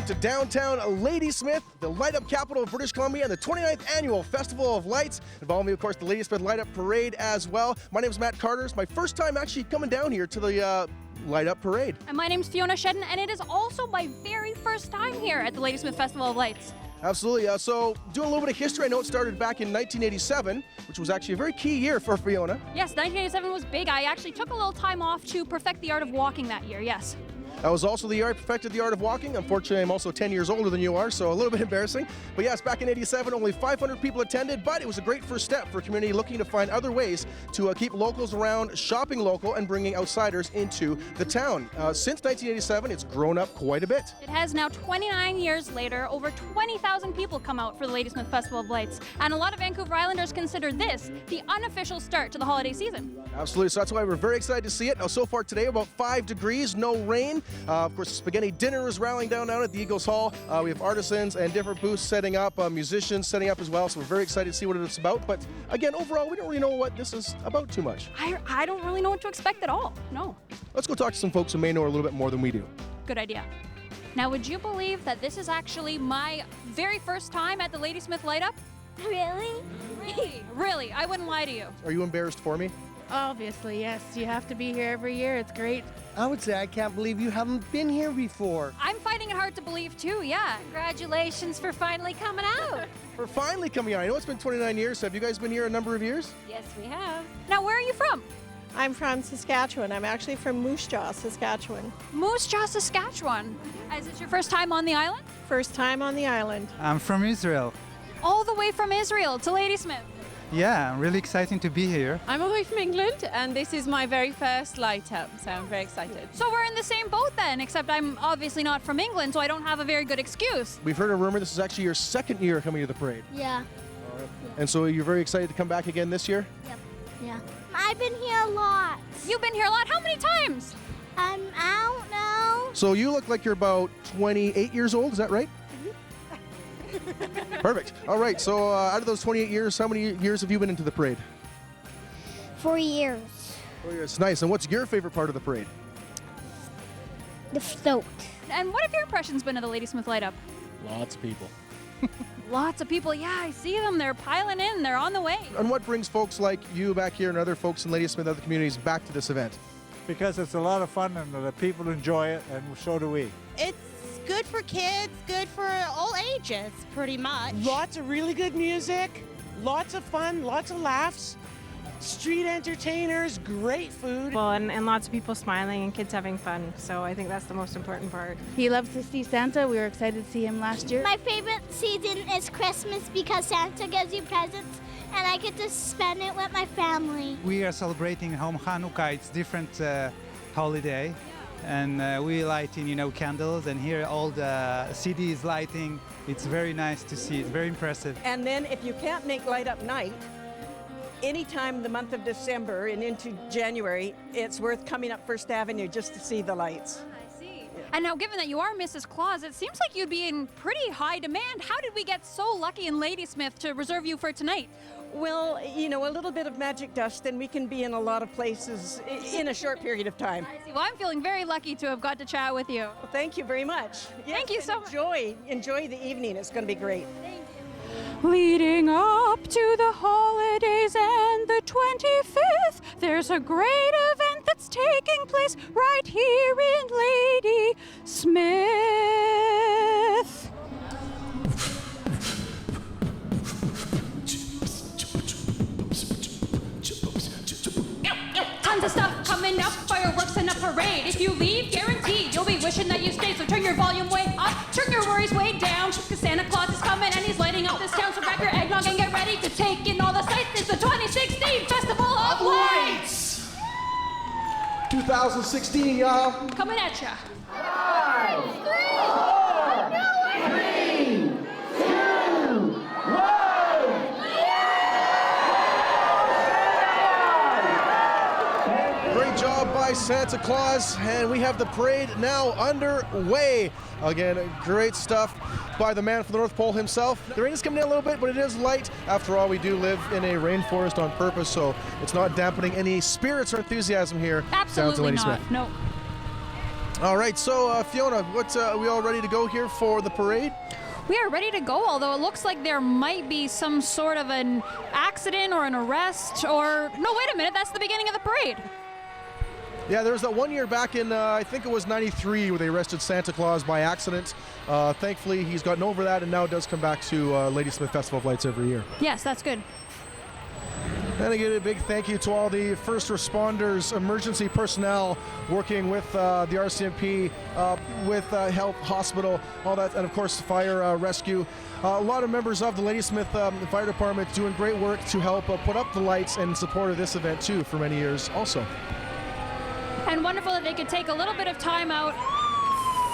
to downtown Ladysmith, the light-up capital of British Columbia, and the 29th Annual Festival of Lights. Involving me, of course, the Ladysmith Light-Up Parade as well. My name is Matt Carter. It's my first time actually coming down here to the Light-Up Parade. And my name's Fiona Shedden, and it is also my very first time here at the Ladysmith Festival of Lights. Absolutely. So doing a little bit of history, I know it started back in 1987, which was actually a very key year for Fiona. Yes, 1987 was big. I actually took a little time off to perfect the art of walking that year, yes. That was also the year I perfected the art of walking. Unfortunately, I'm also 10 years older than you are, so a little bit embarrassing. But yes, back in 87, only 500 people attended, but it was a great first step for a community looking to find other ways to keep locals around, shopping local, and bringing outsiders into the town. Since 1987, it's grown up quite a bit. It has now 29 years later. Over 20,000 people come out for the Ladysmith Festival of Lights. And a lot of Vancouver Islanders consider this the unofficial start to the holiday season. Absolutely, so that's why we're very excited to see it. Now, so far today, about 5 degrees, no rain. Of course, spaghetti dinner is rallying down at the Eagles Hall. We have artisans and different booths setting up, musicians setting up as well, so we're very excited to see what it's about. But again, overall, we don't really know what this is about too much. I don't really know what to expect at all, no. Let's go talk to some folks who may know a little bit more than we do. Good idea. Now, would you believe that this is actually my very first time at the Ladysmith Light Up? Really? Really, I wouldn't lie to you. Are you embarrassed for me? Obviously, yes. You have to be here every year. It's great. I would say I can't believe you haven't been here before. I'm finding it hard to believe too, yeah. Congratulations for finally coming out. For finally coming out. I know it's been 29 years. Have you guys been here a number of years? Yes, we have. Now, where are you from? I'm from Saskatchewan. I'm actually from Moose Jaw, Saskatchewan. Moose Jaw, Saskatchewan. Is it your first time on the island? First time on the island. I'm from Israel. All the way from Israel to Ladysmith. Yeah, really exciting to be here. I'm away from England, and this is my very first light up, so I'm very excited. So we're in the same boat then, except I'm obviously not from England, so I don't have a very good excuse. We've heard a rumor this is actually your second year coming to the parade. Yeah. And so you're very excited to come back again this year? Yep. Yeah. I've been here a lot. You've been here a lot. How many times? I don't know. So you look like you're about 28 years old, is that right? Perfect. All right, so out of those 28 years, how many years have you been into the parade? 4 years. 4 years. Nice. And what's your favorite part of the parade? The float. And what have your impressions been of the Ladysmith Light Up? Lots of people. Lots of people. Yeah, I see them. They're piling in. They're on the way. And what brings folks like you back here and other folks in Ladysmith and other communities back to this event? Because it's a lot of fun and the people enjoy it, and so do we. It's good for kids, good for all ages, pretty much. Lots of really good music, lots of fun, lots of laughs, street entertainers, great food. Well, and lots of people smiling and kids having fun, so I think that's the most important part. He loves to see Santa. We were excited to see him last year. My favorite season is Christmas because Santa gives you presents and I get to spend it with my family. We are celebrating home Hanukkah. It's different holiday. And we lighting, candles, and here all the city is lighting. It's very nice to see. It's very impressive. And then if you can't make Light Up Night, anytime the month of December and into January, it's worth coming up First Avenue just to see the lights. I see. And now, given that you are Mrs. Claus, it seems like you'd be in pretty high demand. How did we get so lucky in Ladysmith to reserve you for tonight? Well, a little bit of magic dust, and we can be in a lot of places in a short period of time. I see. Well, I'm feeling very lucky to have got to chat with you. Well, thank you very much. Yes, thank you so much. Enjoy the evening. It's going to be great. Thank you. Leading up to the holidays and the 25th, there's a great event that's taking place right here in Ladysmith. Tons of stuff coming up, fireworks and a parade. If you leave, guaranteed you'll be wishing that you stayed. So turn your volume way up, turn your worries way down, cause Santa Claus is coming and he's lighting up this town. So grab your eggnog and get ready to take in all the sights. It's the 2016 Festival of Lights! 2016, y'all. Coming at ya. 5, 3, 2, 1. Great job by Santa Claus, and we have the parade now underway. Again, great stuff by the man from the North Pole himself. The rain is coming in a little bit, but it is light. After all, we do live in a rainforest on purpose, so it's not dampening any spirits or enthusiasm here down to Absolutely Ladysmith. not. No. All right, so Fiona, are we all ready to go here for the parade? We are ready to go, although it looks like there might be some sort of an accident or an arrest or... No, wait a minute, that's the beginning of the parade. Yeah, there was that 1 year back in, I think it was 93, where they arrested Santa Claus by accident. Thankfully, he's gotten over that and now does come back to Ladysmith Festival of Lights every year. Yes, that's good. And again, a big thank you to all the first responders, emergency personnel working with the RCMP, with Health Hospital, all that, and of course fire rescue. A lot of members of the Ladysmith Fire Department doing great work to help put up the lights and in support of this event too for many years also. And wonderful that they could take a little bit of time out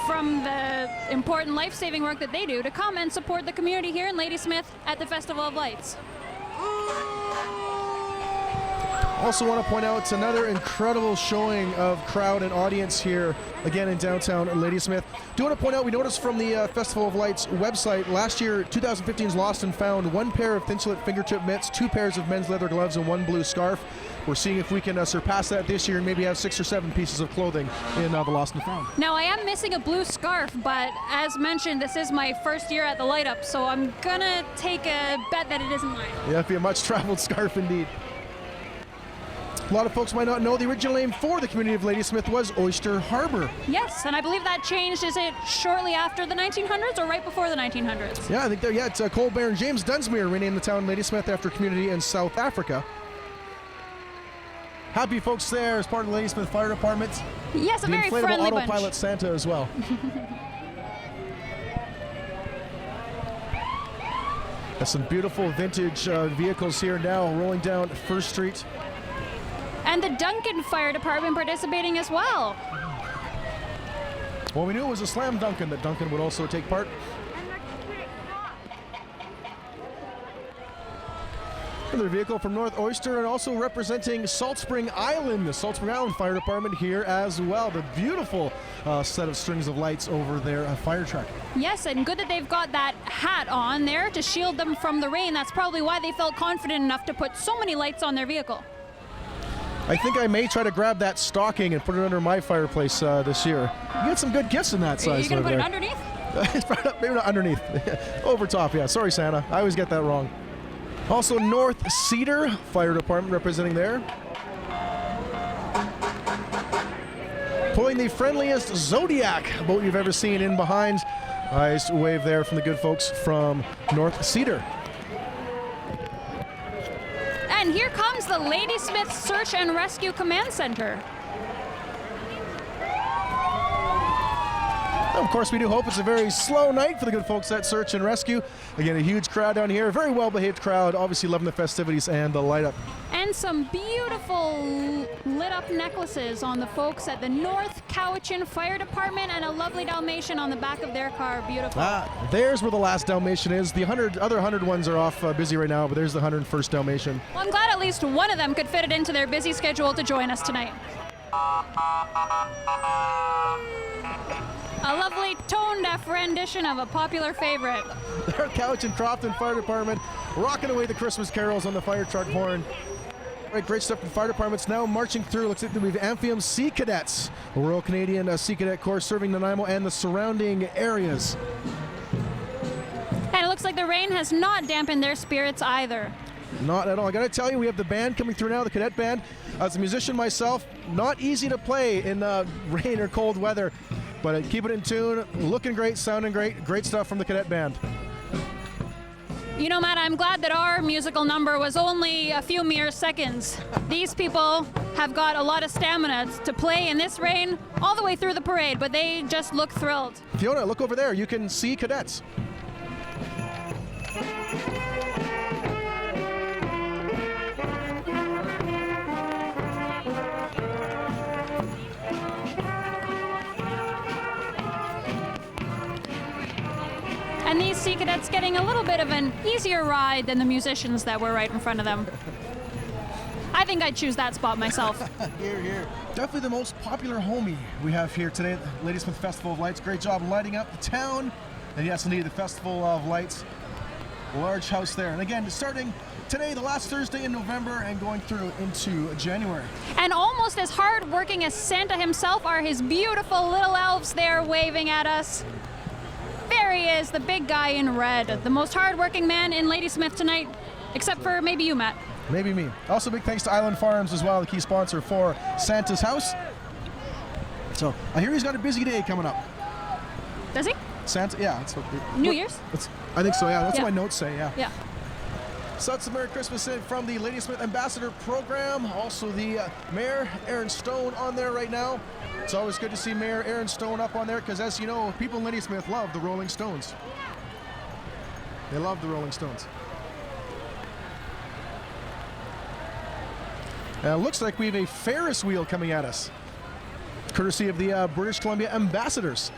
from the important life-saving work that they do to come and support the community here in Ladysmith at the Festival of Lights. Also want to point out it's another incredible showing of crowd and audience here again in downtown Ladysmith. Do want to point out, we noticed from the Festival of Lights website last year, 2015's Lost and Found, 1 pair of thin-slit fingertip mitts, 2 pairs of men's leather gloves, and 1 blue scarf. We're seeing if we can surpass that this year and maybe have 6 or 7 pieces of clothing in the Lost and Found. Now, I am missing a blue scarf, but as mentioned, this is my first year at the light up, so I'm gonna take a bet that it isn't mine. Yeah, it'd be a much-traveled scarf indeed. A lot of folks might not know the original name for the community of Ladysmith was Oyster Harbor. Yes, and I believe that changed, is it shortly after the 1900s or right before the 1900s? Yeah, I think it's Colbert and James Dunsmuir renamed the town Ladysmith after a community in South Africa. Happy folks there as part of the Ladysmith Fire Department. Yes, a the very inflatable friendly bunch. autopilot Santa as well. There's some beautiful vintage vehicles here now rolling down First Street. And the Duncan Fire Department participating as well. Well, we knew it was a slam Duncan that Duncan would also take part. Another vehicle from North Oyster and also representing Salt Spring Island, the Salt Spring Island Fire Department here as well. The beautiful set of strings of lights over their fire truck. Yes, and good that they've got that hat on there to shield them from the rain. That's probably why they felt confident enough to put so many lights on their vehicle. I think I may try to grab that stocking and put it under my fireplace this year. You get some good gifts in that size. Are you going to put it underneath? Maybe not underneath. Over top, yeah. Sorry, Santa. I always get that wrong. Also, North Cedar Fire Department representing there. Pulling the friendliest Zodiac boat you've ever seen in behind. Nice wave there from the good folks from North Cedar. And here comes the Ladysmith Search and Rescue Command Center. Of course, we do hope it's a very slow night for the good folks at Search and Rescue. Again, a huge crowd down here, a very well-behaved crowd, obviously loving the festivities and the light up. And some beautiful lit-up necklaces on the folks at the North Cowichan Fire Department, and a lovely Dalmatian on the back of their car. Beautiful. There's where the last Dalmatian is. The other 100 ones are off busy right now, but there's the 101st Dalmatian. Well, I'm glad at least one of them could fit it into their busy schedule to join us tonight. A lovely tone-deaf rendition of a popular favorite. Their Cowichan Crofton Fire Department rocking away the Christmas carols on the fire truck horn. Right, great stuff from the fire departments now marching through. Looks like we have Amphium Sea Cadets, a Royal Canadian Sea Cadet Corps serving Nanaimo and the surrounding areas. And it looks like the rain has not dampened their spirits either. Not at all. I got to tell you, we have the band coming through now, the cadet band. As a musician myself, not easy to play in rain or cold weather, but keep it in tune, looking great, sounding great. Great stuff from the cadet band. You know, Matt, I'm glad that our musical number was only a few mere seconds. These people have got a lot of stamina to play in this rain all the way through the parade, but they just look thrilled. Fiona, look over there. You can see cadets. And these Sea Cadets getting a little bit of an easier ride than the musicians that were right in front of them. I think I'd choose that spot myself. Here, here. Definitely the most popular homie we have here today at the Ladysmith Festival of Lights. Great job lighting up the town. And yes, indeed, the Festival of Lights. large house there. And again, starting today, the last Thursday in November, and going through into January. And almost as hard-working as Santa himself are his beautiful little elves there waving at us. There he is, the big guy in red, the most hard-working man in Ladysmith tonight, except for maybe you, Matt. Maybe me. Also, big thanks to Island Farms as well, the key sponsor for Santa's house. So I hear he's got a busy day coming up. Does he? Santa, yeah. That's what New Year's? I think so, yeah. That's Yeah. what my notes say, yeah. Yeah. So that's the Merry Christmas in from the Ladysmith Ambassador Program. Also the Mayor, Aaron Stone, on there right now. It's always good to see Mayor Aaron Stone up on there because, as you know, people in Ladysmith love the Rolling Stones. They love the Rolling Stones. It looks like we have a Ferris wheel coming at us, courtesy of the British Columbia Ambassadors.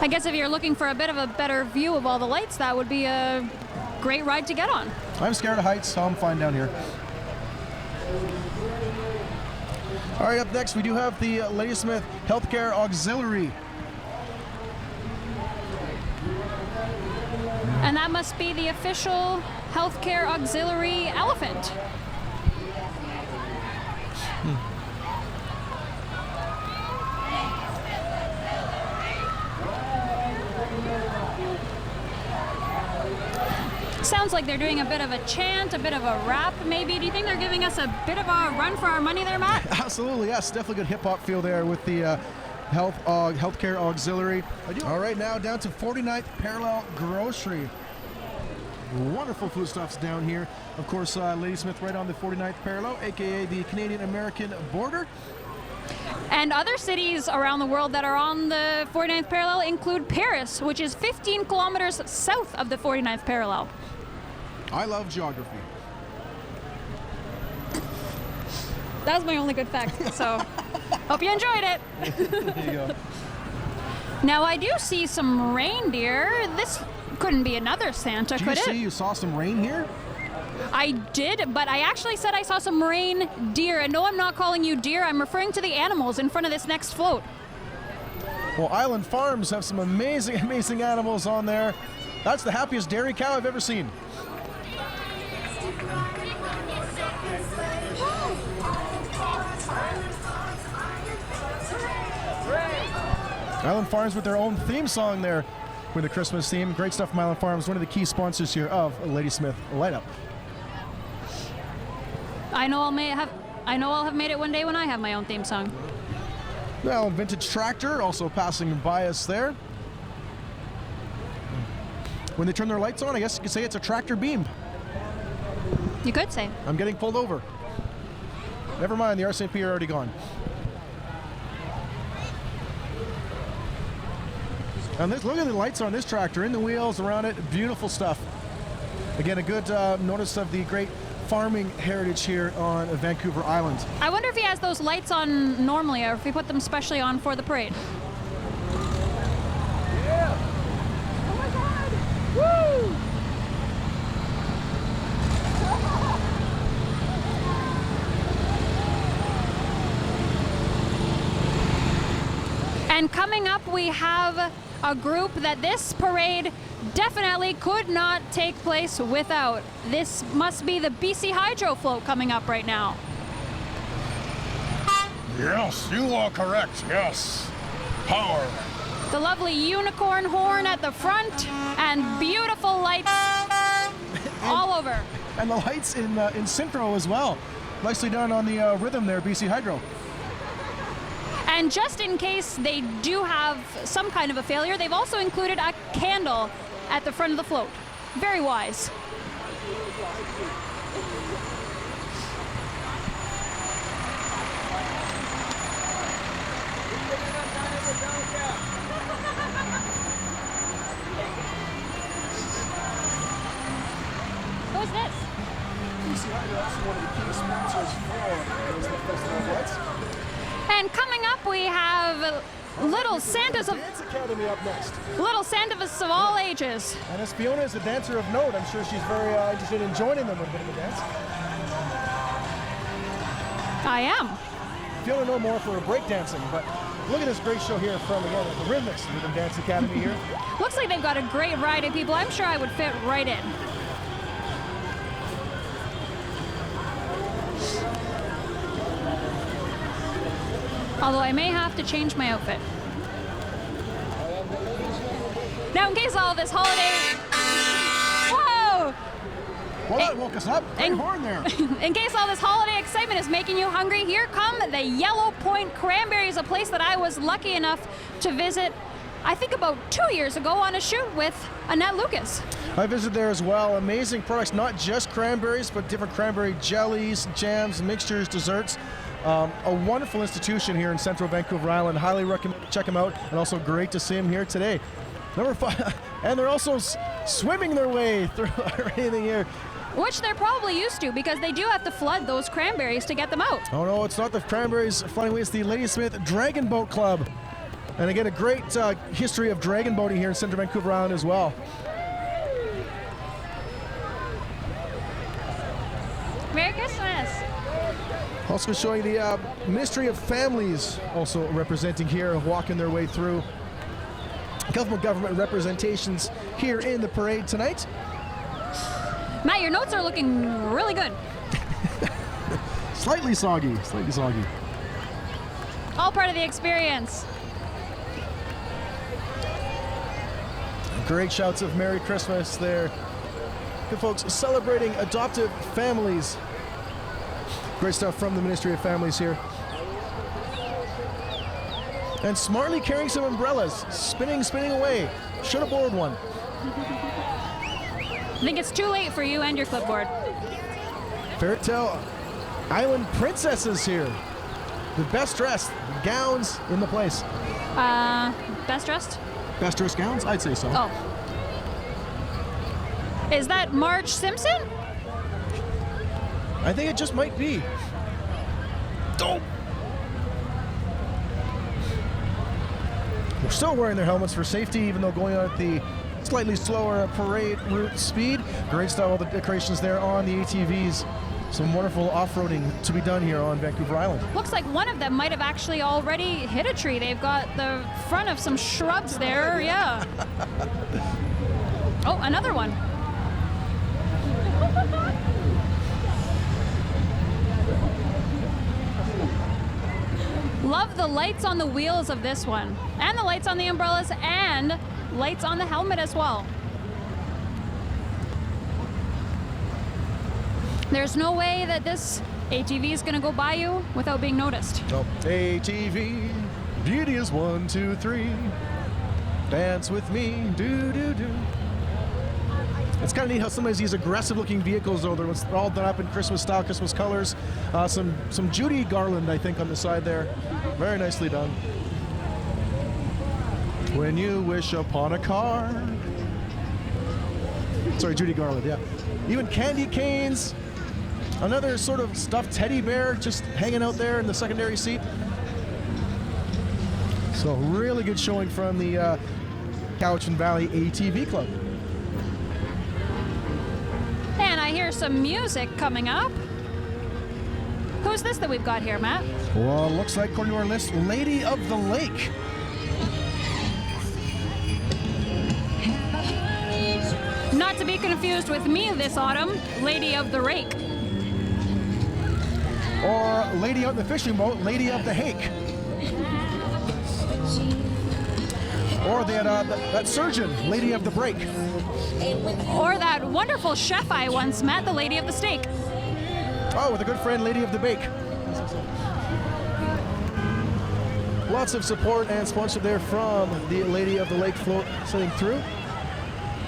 I guess if you're looking for a bit of a better view of all the lights, that would be a great ride to get on. I'm scared of heights, so I'm fine down here. All right, up next we do have the Ladysmith Healthcare Auxiliary. And that must be the official healthcare auxiliary elephant. Sounds like they're doing a bit of a chant, a bit of a rap maybe. Do you think they're giving us a bit of a run for our money there, Matt? Absolutely, yes. Definitely good hip-hop feel there with the Healthcare Auxiliary. All right, now down to 49th Parallel Grocery. Wonderful foodstuffs down here. Of course, Ladysmith right on the 49th Parallel, a.k.a. the Canadian-American border. And other cities around the world that are on the 49th parallel include Paris, which is 15 kilometers south of the 49th parallel. I love geography. That was my only good fact, so hope you enjoyed it. There you go. Now I do see some reindeer. This couldn't be another Santa, could it? You saw some rain here? I did, but I actually said I saw some reindeer. And no, I'm not calling you deer. I'm referring to the animals in front of this next float. Well, Island Farms have some amazing, amazing animals on there. That's the happiest dairy cow I've ever seen. Island Farms with their own theme song there with the Christmas theme. Great stuff from Island Farms, one of the key sponsors here of Ladysmith Light Up. I know I'll have made it one day when I have my own theme song. Well, vintage tractor also passing by us there. When they turn their lights on, I guess you could say it's a tractor beam. You could say. I'm getting pulled over. Never mind, the RCMP are already gone. And look at the lights on this tractor, in the wheels, around it, beautiful stuff. Again, a good notice of the great farming heritage here on Vancouver Island. I wonder if he has those lights on normally, or if he put them specially on for the parade. Yeah! Oh my God! Woo! And coming up, we have a group that this parade definitely could not take place without. This must be the BC Hydro float coming up right now. Yes, you are correct. Yes. Power. The lovely unicorn horn at the front and beautiful lights all over. And the lights in synchro as well. Nicely done on the rhythm there, BC Hydro. And just in case they do have some kind of a failure, they've also included a candle at the front of the float. Very wise. Who's this? BC Hydro is one of the key sponsors for Ladysmith Festival of Lights. And coming up, we have Little Santas of Dance Academy up next. Little Santas of all ages. And as Fiona is a dancer of note, I'm sure she's very interested in joining them with a bit of a dance. I am. Fiona no more for breakdancing, but look at this great show here from, again, the Rhythmics Rhythm Dance Academy here. Looks like they've got a great variety of people. I'm sure I would fit right in. Although I may have to change my outfit. Now, in case all this holiday... Whoa! Well, that woke us up. Great horn there. In case all this holiday excitement is making you hungry, here come the Yellow Point Cranberries, a place that I was lucky enough to visit, I think about 2 years ago on a shoot with Annette Lucas. I visited there as well. Amazing products, not just cranberries, but different cranberry jellies, jams, mixtures, desserts. A wonderful institution here in central Vancouver Island. Highly recommend check them out, and also great to see them here today. Number 5, and they're also swimming their way through everything here. Which they're probably used to, because they do have to flood those cranberries to get them out. Oh no, it's not the cranberries flooding away, it's the Ladysmith Dragon Boat Club. And again, a great history of dragon boating here in central Vancouver Island as well. Merry Christmas! Also showing the Ministry of Families also representing here, walking their way through. A couple of government representations here in the parade tonight. Matt, your notes are looking really good. Slightly soggy, slightly soggy. All part of the experience. Great shouts of Merry Christmas there. Good folks celebrating adoptive families. Great stuff from the Ministry of Families here. And smartly carrying some umbrellas, spinning away. Should have borrowed one. I think it's too late for you and your clipboard. Fairytale Island princesses here. The best dressed gowns in the place. Best dressed? Best dressed gowns? I'd say so. Oh. Is that Marge Simpson? I think it just might be. Oh. They're still wearing their helmets for safety, even though going on at the slightly slower parade route speed. Great stuff, all the decorations there on the ATVs. Some wonderful off-roading to be done here on Vancouver Island. Looks like one of them might have actually already hit a tree. They've got the front of some shrubs there, yeah. Oh, another one. Love the lights on the wheels of this one, and the lights on the umbrellas, and lights on the helmet as well. There's no way that this ATV is going to go by you without being noticed. Oh, ATV, beauty is 1, 2, 3. Dance with me, do, do, do. It's kind of neat how sometimes these aggressive-looking vehicles, though, they're all done up in Christmas style, Christmas colors. Some Judy garland, I think, on the side there. Very nicely done. When you wish upon a car. Sorry, Judy Garland, yeah. Even candy canes. Another sort of stuffed teddy bear just hanging out there in the secondary seat. So really good showing from the Cowichan Valley ATV Club. And I hear some music coming up. Who's this that we've got here, Matt? Well, looks like, according to our list, Lady of the Lake. Not to be confused with me this autumn, Lady of the Rake. Or Lady out in the fishing boat, Lady of the Hake. Or they had that surgeon, Lady of the Break. Or that wonderful chef I once met, the Lady of the Steak. Oh, with a good friend, Lady of the Bake. Lots of support and sponsor there from the Lady of the Lake float sitting through.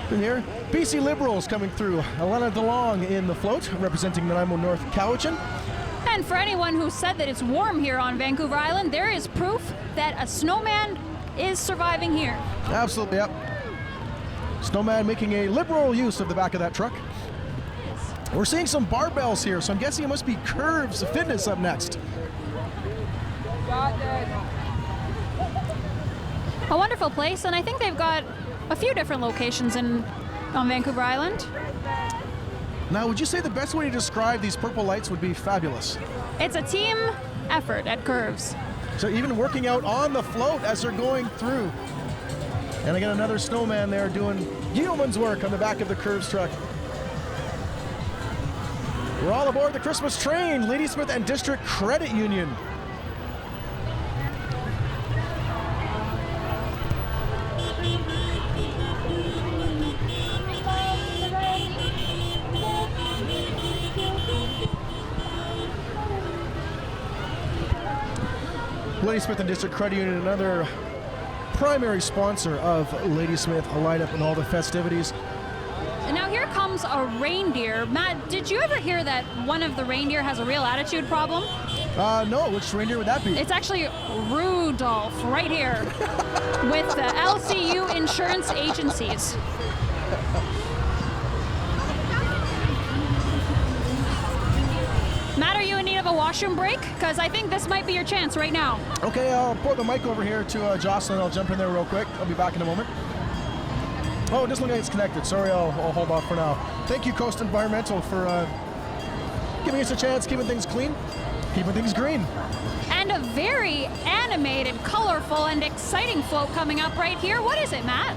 In here, BC Liberals coming through. Alana DeLong in the float, representing Nanaimo North Cowichan. And for anyone who said that it's warm here on Vancouver Island, there is proof that a snowman is surviving here. Absolutely, yep. Snowman making a liberal use of the back of that truck. We're seeing some barbells here, so I'm guessing it must be Curves Fitness up next. A wonderful place, and I think they've got a few different locations on Vancouver Island. Now, would you say the best way to describe these purple lights would be fabulous? It's a team effort at Curves. So even working out on the float as they're going through. And again, another snowman there doing yeoman's work on the back of the Curves truck. We're all aboard the Christmas train, Ladysmith and District Credit Union. Ladysmith and District Credit Union, another primary sponsor of Ladysmith Light Up and all the festivities. And now here comes a reindeer. Matt, did you ever hear that one of the reindeer has a real attitude problem? No, which reindeer would that be? It's actually Rudolph right here with the LCU insurance agencies. Matt, are you in need of a washroom break? Because I think this might be your chance right now. Okay, I'll put the mic over here to Jocelyn. I'll jump in there real quick. I'll be back in a moment. Oh, it doesn't look like it's connected. Sorry, I'll hold off for now. Thank you, Coast Environmental, for giving us a chance, keeping things clean, keeping things green. And a very animated, colorful, and exciting float coming up right here. What is it, Matt?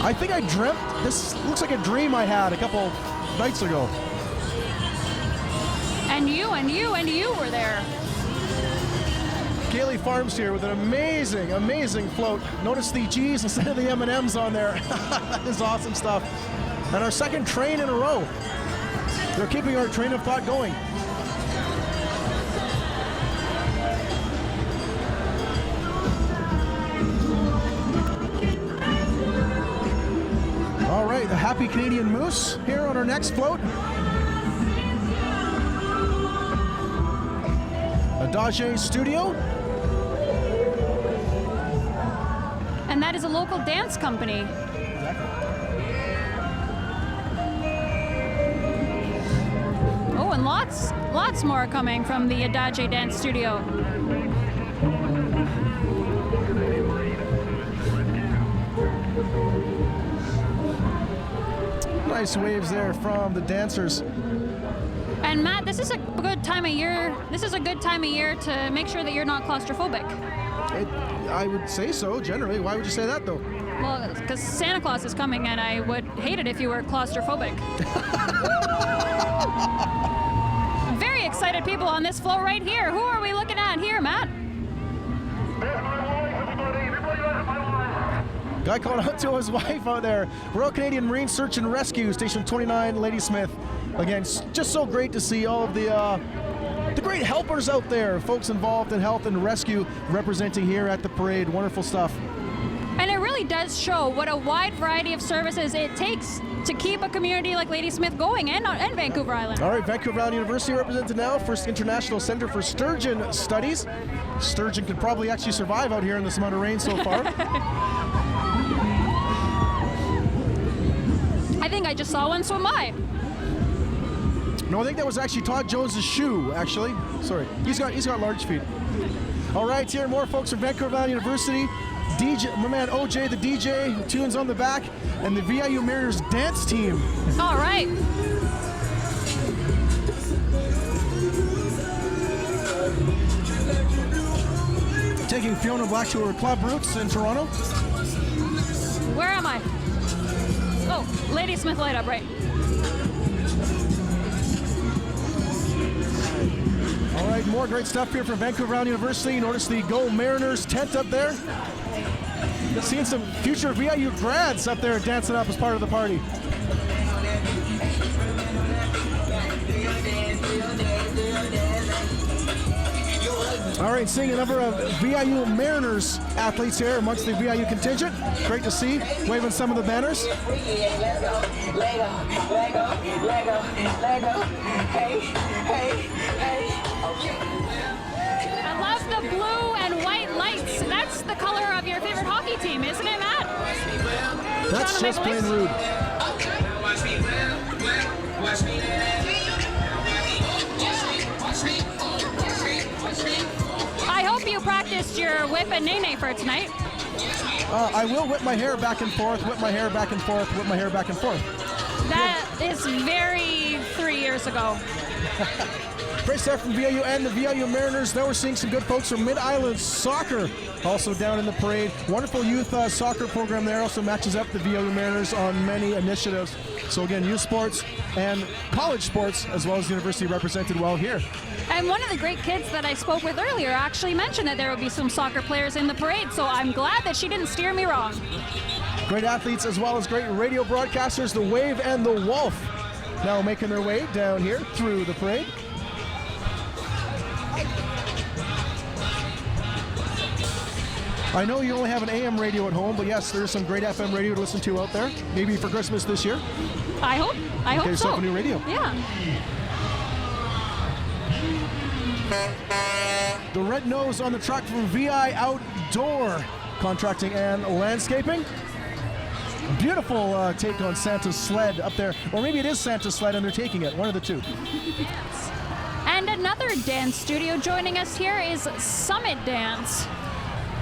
I think I dreamt. This looks like a dream I had a couple nights ago. And you were there. Gailey Farms here with an amazing, amazing float. Notice the G's instead of the M&Ms on there. That is awesome stuff. And our second train in a row. They're keeping our train of thought going. All right, the Happy Canadian Moose here on our next float. Adage Studio. And that is a local dance company. Exactly. Oh, and lots more coming from the Adage Dance Studio. Nice waves there from the dancers. And Matt, this is a good time of year. This is a good time of year to make sure that you're not claustrophobic. I would say so, generally. Why would you say that, though? Well, because Santa Claus is coming, and I would hate it if you were claustrophobic. Very excited people on this float right here. Who are we looking at here, Matt? Guy called out to his wife out there. Royal Canadian Marine Search and Rescue, Station 29, Ladysmith. Again, just so great to see all of the great helpers out there, folks involved in health and rescue representing here at the parade. Wonderful stuff. And it really does show what a wide variety of services it takes to keep a community like Ladysmith going and Vancouver Island. All right, Vancouver Island University represented now, First International Center for Sturgeon Studies. Sturgeon could probably actually survive out here in this amount of rain so far. I think I just saw one swim by. No, I think that was actually Todd Jones' shoe, actually. Sorry, he's got large feet. All right, here more folks from Vancouver Island University. DJ, my man OJ, the DJ, tunes on the back, and the VIU Mariners dance team. All right. Taking Fiona back to her club roots in Toronto. Where am I? Oh, Ladysmith Light Up, right. All right, more great stuff here from Vancouver Island University. Notice the Go Mariners tent up there. Seeing some future VIU grads up there dancing up as part of the party. All right, seeing a number of VIU Mariners athletes here amongst the VIU contingent. Great to see, waving some of the banners. I love the blue and white lights. That's the color of your favorite hockey team, isn't it, Matt? That's just plain rude. I hope you practiced your whip and nay-nay for tonight. I will whip my hair back and forth, whip my hair back and forth, whip my hair back and forth. That is very 3 years ago. Great stuff from VIU and the VIU Mariners. Now we're seeing some good folks from Mid-Island Soccer also down in the parade. Wonderful youth soccer program there. Also matches up the VIU Mariners on many initiatives. So again, youth sports and college sports as well as the university represented well here. And one of the great kids that I spoke with earlier actually mentioned that there would be some soccer players in the parade, so I'm glad that she didn't steer me wrong. Great athletes as well as great radio broadcasters, the Wave and the Wolf, now making their way down here through the parade. I know you only have an AM radio at home, but yes, there's some great FM radio to listen to out there. Maybe for Christmas this year. I hope Get so. yourself a new radio. Yeah. The red nose on the truck from VI Outdoor Contracting and Landscaping. Beautiful take on Santa's sled up there. Or maybe it is Santa's sled and they're taking it. One of the two. And another dance studio joining us here is Summit Dance.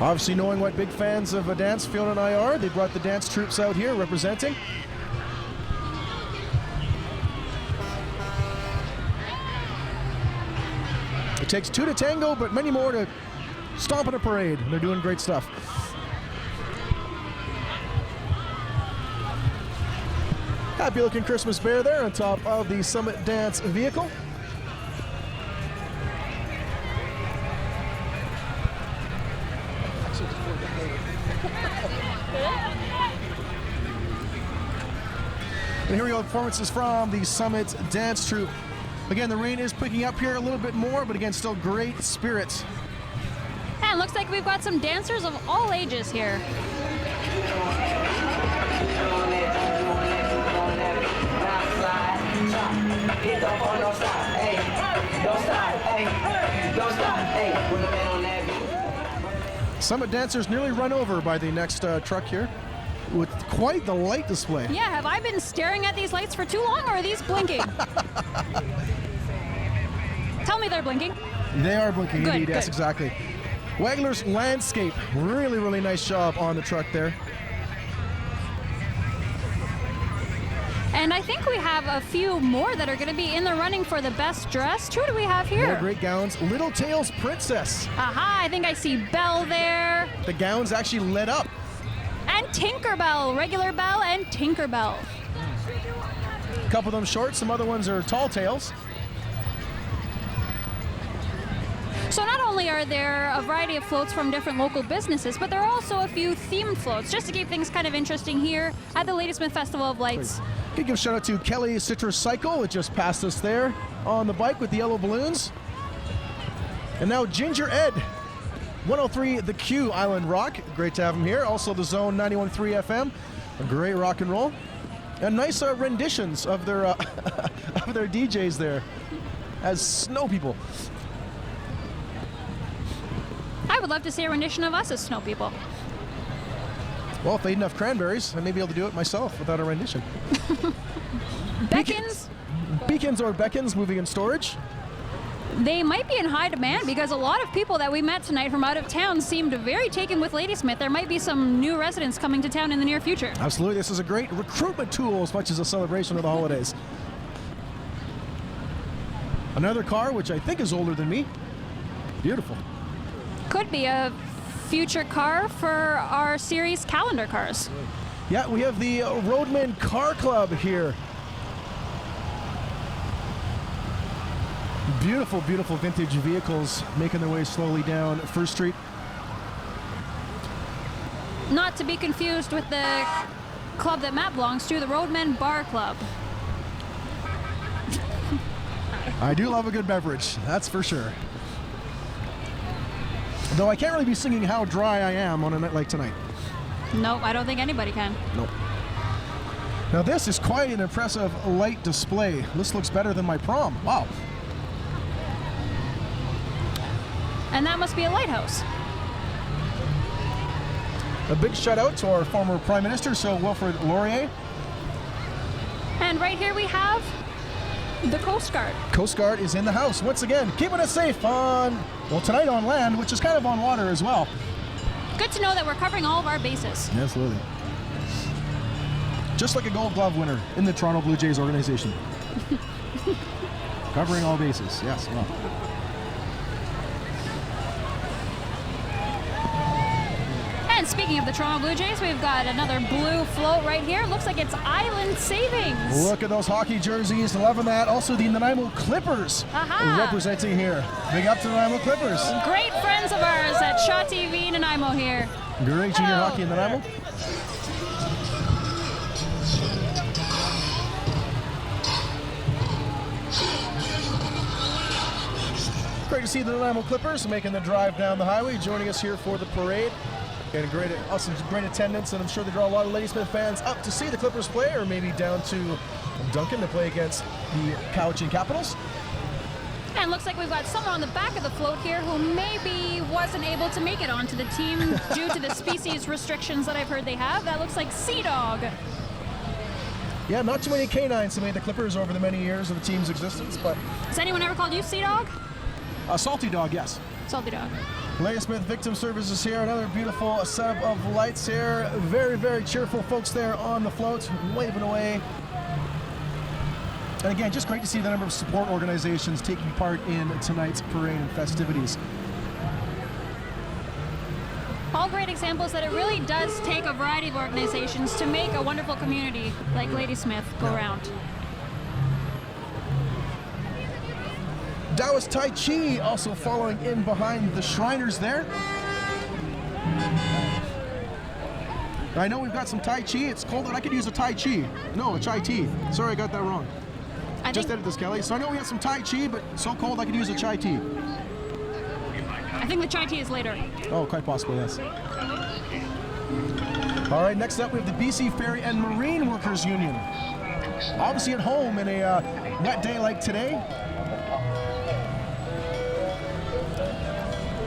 Obviously knowing what big fans of a dance Fiona and I are, they brought the dance troops out here representing. It takes two to tango, but many more to stomp in a parade. And they're doing great stuff. Happy looking Christmas bear there on top of the Summit Dance vehicle. And here we go, performances from the Summit Dance Troupe. Again, the rain is picking up here a little bit more, but again, still great spirits. And looks like we've got some dancers of all ages here. Summit dancers nearly run over by the next truck here with quite the light display. Yeah, have I been staring at these lights for too long, or are these blinking? Tell me they're blinking. They are blinking, Good, indeed. Yes, good. exactly. Wagler's Landscape, really, really nice job on the truck there. And I think we have a few more that are going to be in the running for the best dressed. Who do we have here? More great gowns. Little Tails Princess. Aha, I think I see Belle there. The gowns actually lit up. And Tinkerbell, regular Belle and Tinkerbell. A couple of them short, some other ones are tall tails. So not only are there a variety of floats from different local businesses, but there are also a few themed floats, just to keep things kind of interesting here at the Ladysmith Festival of Lights. Can give a shout out to Kelly Citrus Cycle. It just passed us there on the bike with the yellow balloons. And now Ginger Ed, 103 The Q Island Rock. Great to have him here. Also the Zone 91.3 FM. A great rock and roll. And nice renditions of their of their DJs there as snow people. I would love to see a rendition of us as snow people. Well, if they eat enough cranberries, I may be able to do it myself without a rendition. Beckons? Beacons or Beckons moving in storage. They might be in high demand because a lot of people that we met tonight from out of town seemed very taken with Ladysmith. There might be some new residents coming to town in the near future. Absolutely. This is a great recruitment tool as much as a celebration of the holidays. Another car, which I think is older than me. Beautiful. Could be a future car for our series calendar cars. Yeah, we have the Roadman Car Club here. Beautiful, beautiful vintage vehicles making their way slowly down First Street. Not to be confused with the club that Matt belongs to, the Roadmen Bar Club. I do love a good beverage, that's for sure. Though I can't really be singing How Dry I Am on a night like tonight. Nope, I don't think anybody can. Nope. Now this is quite an impressive light display. This looks better than my prom. Wow. And that must be a lighthouse. A big shout out to our former Prime Minister, Sir Wilfrid Laurier. And right here we have the Coast Guard. Coast Guard is in the house once again, keeping us safe on, well, tonight on land, which is kind of on water as well. Good to know that we're covering all of our bases. Absolutely. Just like a Gold Glove winner in the Toronto Blue Jays organization. Covering all bases, yes. Well. And speaking of the Toronto Blue Jays, we've got another blue float right here. Looks like it's Island Savings. Look at those hockey jerseys, loving that. Also the Nanaimo Clippers representing here. Big up to the Nanaimo Clippers. Great friends of ours at Shaw TV Nanaimo here. Great junior hockey in Nanaimo. Great to see the Nanaimo Clippers making the drive down the highway, joining us here for the parade. And great attendance, and I'm sure they draw a lot of Ladysmith fans up to see the Clippers play, or maybe down to Duncan to play against the Cowichan Capitals. And looks like we've got someone on the back of the float here who maybe wasn't able to make it onto the team due to the species restrictions that I've heard they have. That looks like Sea Dog. Yeah, not too many canines have made the Clippers over the many years of the team's existence, but... Has anyone ever called you Sea Dog? Salty Dog, yes. Salty Dog. Ladysmith Victim Services here, another beautiful setup of lights here. Very, very cheerful folks there on the float, waving away. And again, just great to see the number of support organizations taking part in tonight's parade and festivities. All great examples that it really does take a variety of organizations to make a wonderful community like Ladysmith go round. Taoist Tai Chi also following in behind the Shriners there. I know we've got some Tai Chi. It's cold and I could use a Tai Chi. No, a Chai tea. Sorry, I got that wrong. Just edited this, Kelly. So I know we have some Tai Chi, but so cold I could use a Chai tea. I think the Chai tea is later. Oh, quite possibly, yes. All right, next up we have the BC Ferry and Marine Workers Union. Obviously at home in a wet day like today.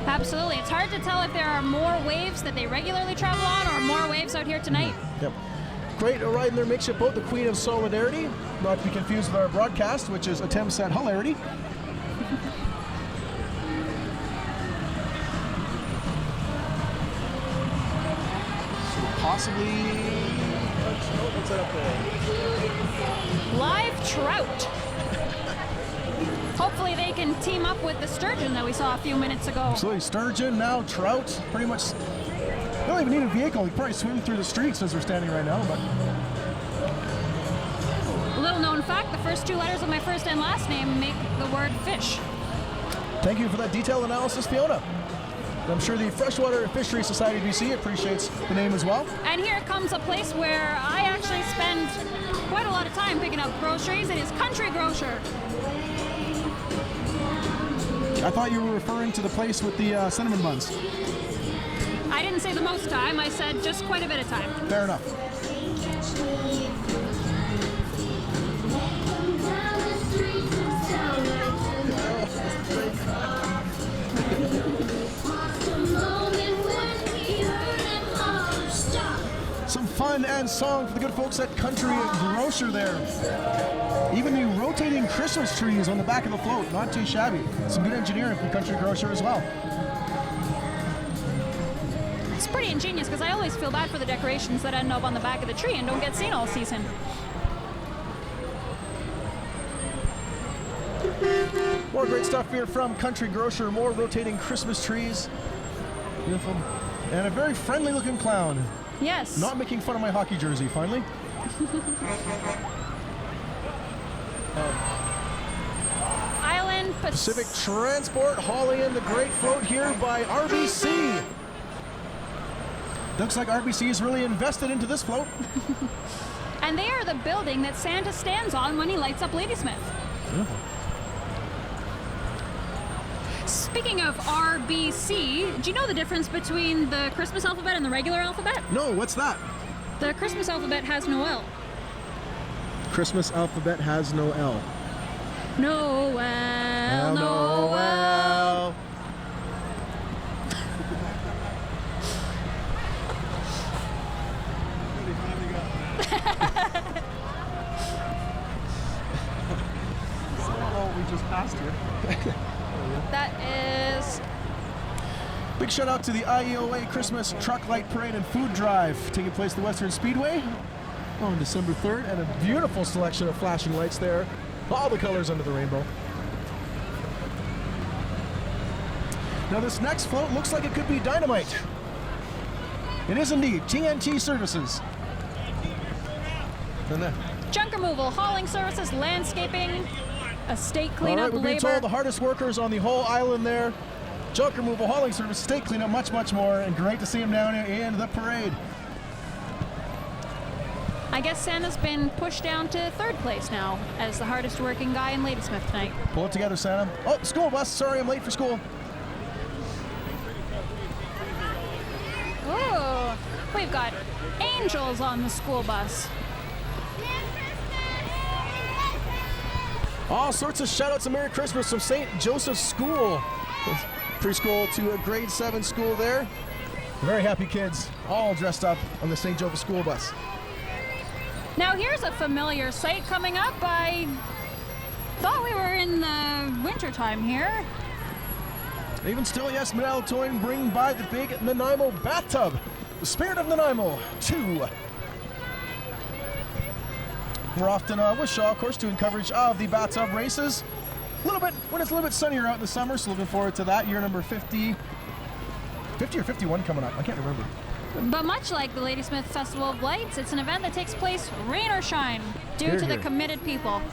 Absolutely. It's hard to tell if there are more waves that they regularly travel on or more waves out here tonight. Yep. Great riding their makeshift boat, the Queen of Solidarity. Not to be confused with our broadcast, which is attempts at hilarity. So possibly... What's that up there? Live trout. Hopefully they can team up with the sturgeon that we saw a few minutes ago. Absolutely. Sturgeon, now trout, pretty much. They don't even need a vehicle. You can probably swim through the streets as we're standing right now. But little known fact, the first two letters of my first and last name make the word fish. Thank you for that detailed analysis, Fiona. I'm sure the Freshwater Fishery Society of BC appreciates the name as well. And here comes a place where I actually spend quite a lot of time picking up groceries. It is Country Grocer. I thought you were referring to the place with the cinnamon buns. I didn't say the most time, I said just quite a bit of time. Fair enough. Some fun and song for the good folks at Country Grocer there. Even the rotating Christmas trees on the back of the float, not too shabby. Some good engineering from Country Grocer as well. It's pretty ingenious because I always feel bad for the decorations that end up on the back of the tree and don't get seen all season. More great stuff here from Country Grocer. More rotating Christmas trees. Beautiful. And a very friendly looking clown. Yes. Not making fun of my hockey jersey, finally. Island Pacific Transport hauling in the great float here by RBC. Looks like RBC is really invested into this float. And they are the building that Santa stands on when he lights up Ladysmith. Beautiful. Speaking of RBC, do you know the difference between the Christmas alphabet and the regular alphabet? No, what's that? The Christmas alphabet has no L. Christmas alphabet has no L. Noel, Noel. Oh, we just passed here. That is... Big shout out to the IEOA Christmas Truck Light Parade and Food Drive taking place at the Western Speedway on December 3rd, and a beautiful selection of flashing lights there. All the colors under the rainbow. Now this next float looks like it could be dynamite. It is indeed TNT Services. And then, Junk removal, hauling services, landscaping, estate cleanup, all right, we're being labor. told the hardest workers on the whole island there. Junk removal, hauling service, estate cleanup, much, much more. And great to see him down in the parade. I guess Santa's been pushed down to third place now as the hardest working guy in Ladysmith tonight. Pull it together, Santa. Oh, school bus. Sorry, I'm late for school. Ooh, we've got angels on the school bus. All sorts of shout-outs and Merry Christmas from St. Joseph's School. Preschool to a grade 7 school there. Very happy kids, all dressed up on the St. Joseph School bus. Now here's a familiar sight coming up. I thought we were in the winter time here. Even still, yes, Manalo Towing bring by the big Nanaimo bathtub. The Spirit of Nanaimo 2. We're often with Shaw, of course, doing coverage of the bathtub races. A little bit, when it's a little bit sunnier out in the summer, so looking forward to that. Year number 50 or 51 coming up, I can't remember. But much like the Ladysmith Festival of Lights, it's an event that takes place rain or shine due Hear, to the hear. committed people.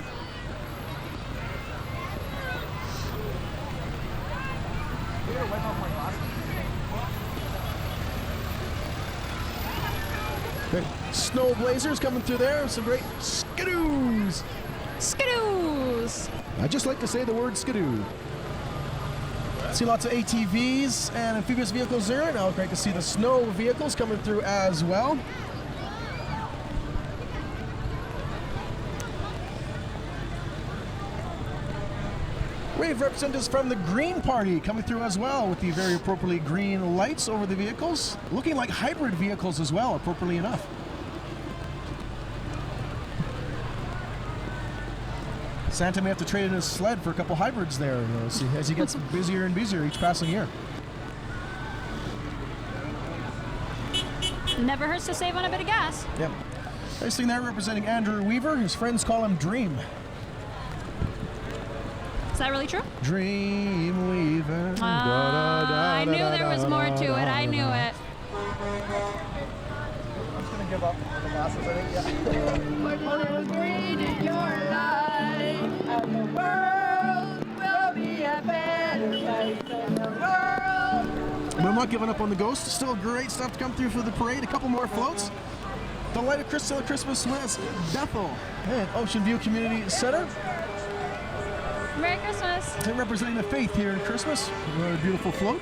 Good. Snow blazers coming through there. Some great skidoos. Skidoos! I just like to say the word skidoo. See lots of ATVs and amphibious vehicles there. Now great to see the snow vehicles coming through as well. We have representatives from the Green Party coming through as well with the very appropriately green lights over the vehicles. Looking like hybrid vehicles as well, appropriately enough. Santa may have to trade in his sled for a couple hybrids there, you know, as he gets busier and busier each passing year. Never hurts to save on a bit of gas. Yep. Nice thing there representing Andrew Weaver. His friends call him Dream. Is that really true? Dream Weaver. I knew there was more to it. I knew it. I'm just going to give up on the glasses, I think. Yeah. But when it was green in your life, and the world will be a better place than the world. But I'm not giving up on the Ghost. Still great stuff to come through for the parade. A couple more floats. The Light of Christmas West, Bethel, and Ocean View Community Center. Merry Christmas. And representing the faith here in Christmas. What a beautiful float.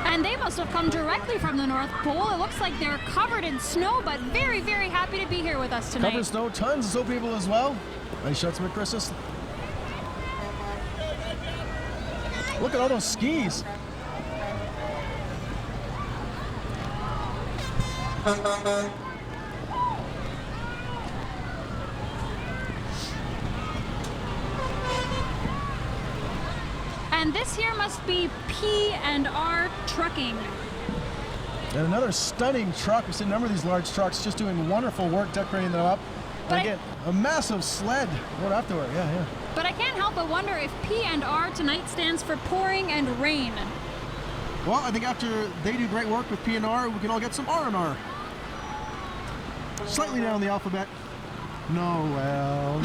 And they must have come directly from the North Pole. It looks like they're covered in snow, but very, very happy to be here with us tonight. Covered snow, tons of snow people as well. Nice shots of Christmas. Look at all those skis. And this here must be P&R Trucking. And another stunning truck. We've seen a number of these large trucks just doing wonderful work decorating them up. And again, a massive sled right afterward. Yeah. But I can't help but wonder if P&R tonight stands for pouring and rain. Well, I think after they do great work with P&R, we can all get some R&R. Slightly down the alphabet. Noel.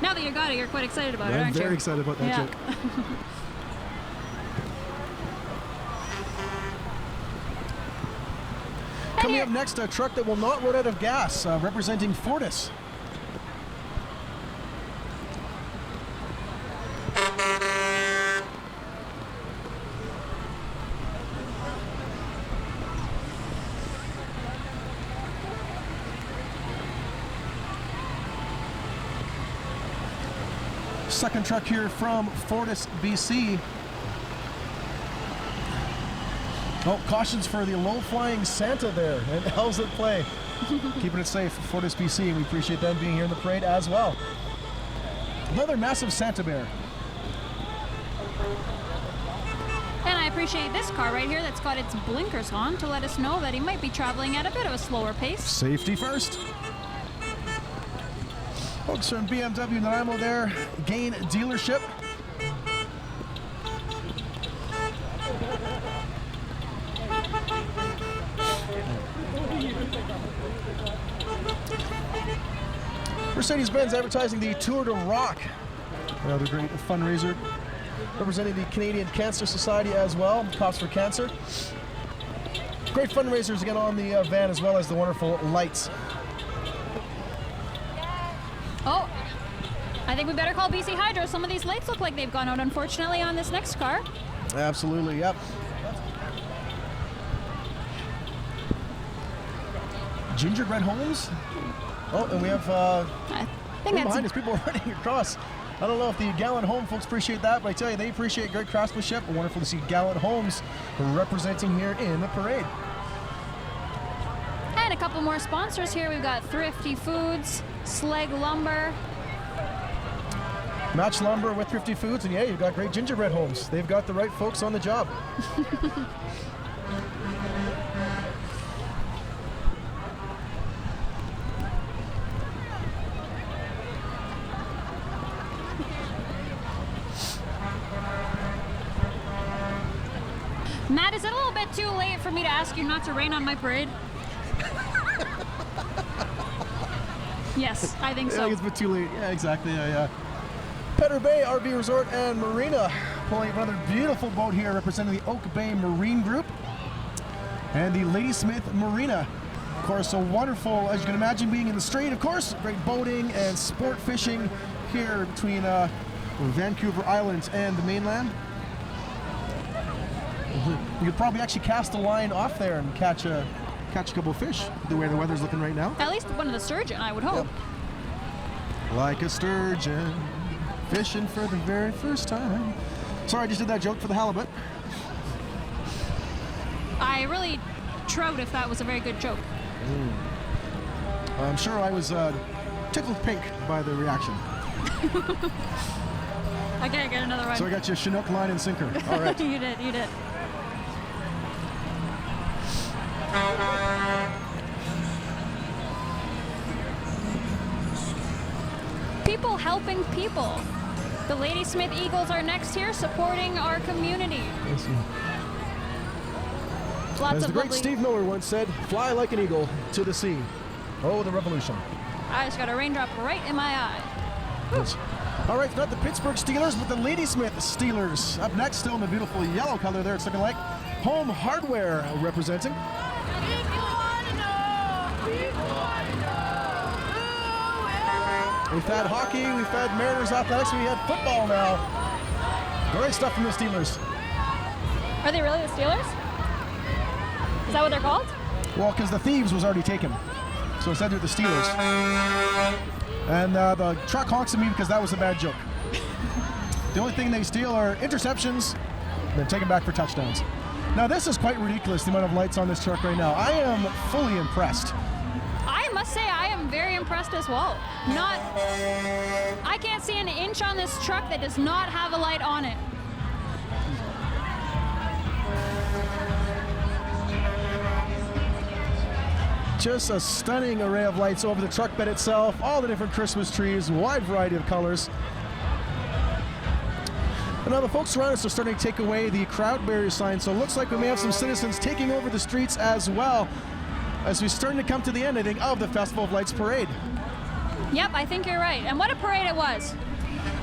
Now that you got it, you're quite excited about it, aren't you? I'm very excited about that joke. Coming up next, a truck that will not run out of gas, representing Fortis. Second truck here from Fortis, BC. Oh, cautions for the low-flying Santa there. And how's it play? Keeping it safe for Fortis, BC, and we appreciate them being here in the parade as well. Another massive Santa bear. And I appreciate this car right here that's got its blinkers on to let us know that he might be traveling at a bit of a slower pace. Safety first. Folks from BMW Nanaimo there, Gain dealership. Mercedes-Benz advertising the Tour de Rock. Another great fundraiser representing the Canadian Cancer Society as well, Cops for Cancer. Great fundraisers again on the van, as well as the wonderful lights. Oh, I think we better call BC Hydro. Some of these lights look like they've gone out, unfortunately, on this next car. Absolutely, yep. Gingerbread homes. Oh, and we have I think that's behind us, people running across. I don't know if the Gallant Home folks appreciate that, but I tell you, they appreciate great craftsmanship. Wonderful to see Gallant Homes representing here in the parade. And a couple more sponsors here. We've got Thrifty Foods, Slag Lumber. Match Lumber with Thrifty Foods, and yeah, you've got great gingerbread homes. They've got the right folks on the job. Matt, is it a little bit too late for me to ask you not to rain on my parade? Yes, I think so. I think it's a bit too late. Yeah, exactly. Yeah. Pedder Bay RV Resort and Marina pulling another beautiful boat here representing the Oak Bay Marine Group and the Ladysmith Marina. Of course, so wonderful, as you can imagine, being in the strait, of course. Great boating and sport fishing here between Vancouver Island and the mainland. You could probably actually cast a line off there and catch a couple of fish, the way the weather's looking right now. At least one of the sturgeon, I would hope. Yep. Like a sturgeon, fishing for the very first time. Sorry, I just did that joke for the halibut. I really trout if that was a very good joke. I'm sure I was tickled pink by the reaction. I can't get another one. So I got you a Chinook line and sinker. All right. You did. People helping people. The Ladysmith Eagles are next here, supporting our community. Lots As of the great lovely... Steve Miller once said, "Fly like an eagle to the sea." Oh, the revolution. I just got a raindrop right in my eye. Yes. All right, not the Pittsburgh Steelers, but the Ladysmith Steelers. Up next, still in the beautiful yellow color there, it's looking like Home Hardware representing. We've had hockey, we've had Mariners Athletics, we had football now. Great stuff from the Steelers. Are they really the Steelers? Is that what they're called? Well, because the Thieves was already taken. So instead they're the Steelers. And the truck honks at me because that was a bad joke. The only thing they steal are interceptions and then take them back for touchdowns. Now this is quite ridiculous, the amount of lights on this truck right now. I am fully impressed. I must say I am very impressed as well. I can't see an inch on this truck that does not have a light on it. Just a stunning array of lights over the truck bed itself, all the different Christmas trees, wide variety of colors. And now the folks around us are starting to take away the crowd barrier sign, so it looks like we may have some citizens taking over the streets as well, as we're starting to come to the end, I think, of the Festival of Lights parade. Yep, I think you're right. And what a parade it was.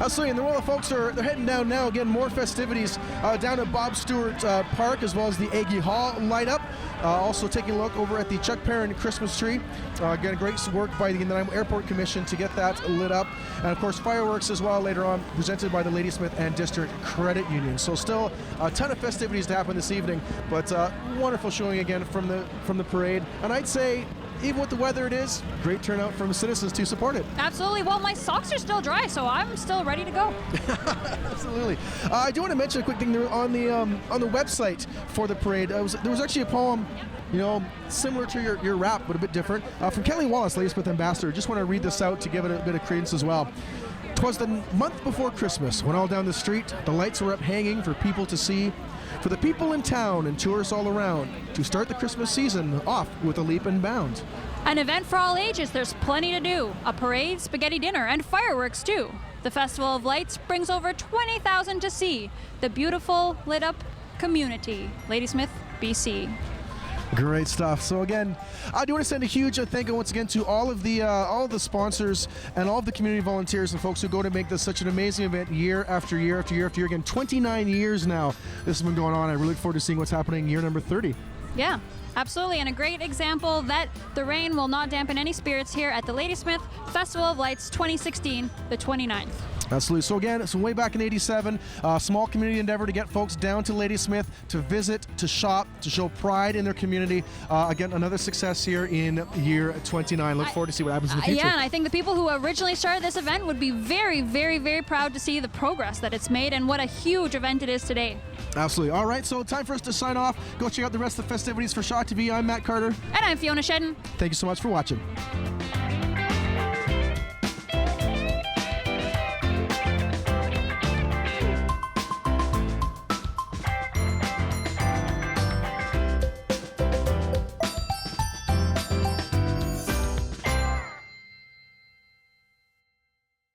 Absolutely, and the royal folks they're heading down now. Again, more festivities down at Bob Stewart Park, as well as the Aggie Hall light up. Also taking a look over at the Chuck Perrin Christmas tree. Again, great work by the Nanaimo Airport Commission to get that lit up. And of course, fireworks as well later on, presented by the Ladysmith and District Credit Union. So still a ton of festivities to happen this evening, but wonderful showing again from the parade. And I'd say, even with the weather it is, great turnout from citizens to support it. Absolutely. Well, my socks are still dry, so I'm still ready to go. Absolutely. I do want to mention a quick thing there on the website for the parade. There was actually a poem, similar to your rap, but a bit different, from Kelly Wallace, Ladysmith Ambassador. Just want to read this out to give it a bit of credence as well. "'Twas the month before Christmas, when all down the street the lights were up hanging for people to see, for the people in town and tourists all around, to start the Christmas season off with a leap and bound. An event for all ages, there's plenty to do. A parade, spaghetti dinner, and fireworks too. The Festival of Lights brings over 20,000 to see the beautiful lit up community. Ladysmith, BC. Great stuff. So again, I do want to send a huge thank you once again to all of the sponsors and all of the community volunteers and folks who go to make this such an amazing event year after year after year after year. Again, 29 years now this has been going on. I really look forward to seeing what's happening year number 30. Yeah, absolutely. And a great example that the rain will not dampen any spirits here at the Ladysmith Festival of Lights 2016, the 29th. Absolutely. So again, it's way back in '87, small community endeavor to get folks down to Ladysmith to visit, to shop, to show pride in their community. Again, another success here in year 29. Look forward to see what happens in the future. Yeah, and I think the people who originally started this event would be very, very, very proud to see the progress that it's made and what a huge event it is today. Absolutely. All right, so time for us to sign off. Go check out the rest of the festivities for Shaw TV. I'm Matt Carter. And I'm Fiona Shedden. Thank you so much for watching.